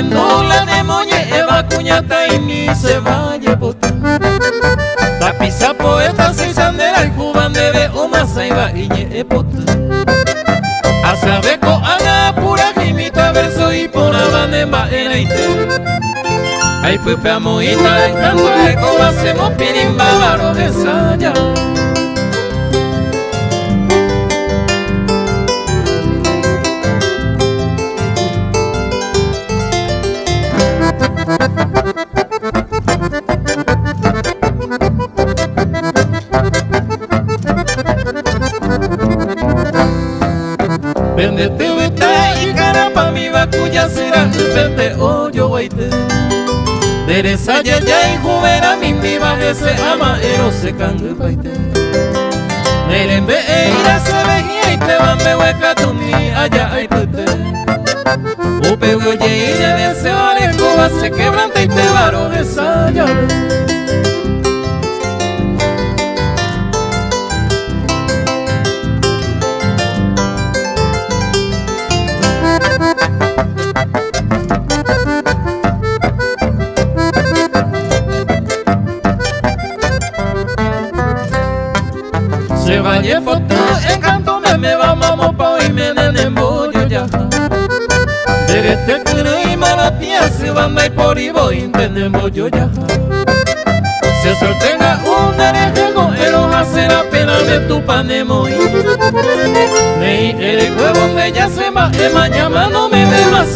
nula de moñe eva cuñata y mi se vaya bota. Tapisa poeta si sandera y cuban debe uma saiba iñe epota. Asabeko ana pura jimita verso y ponaba nemba en aite. Ay pupe amoita en canto de coba hacemos pirimba varo de saya. Vendete vete y carapa mi vacuya será vete oyo guaite. Deresa ya y juvera mi viva ese ama ero se cangue paite. Nerembe eira se vejía y te van me hueca tu mi allá ay pete. Upe oye ella de ese vale cuba se quebranta y te varo de saya. Se vaya por tu encanto me va mamo pa y me nene bollo ya. Debe te curo y maratía se van a ir por y voy nene bollo ya. Se soltera un arejego el hace la pena de tu panemo y Nei el huevo de ella se va ema llama no me ve más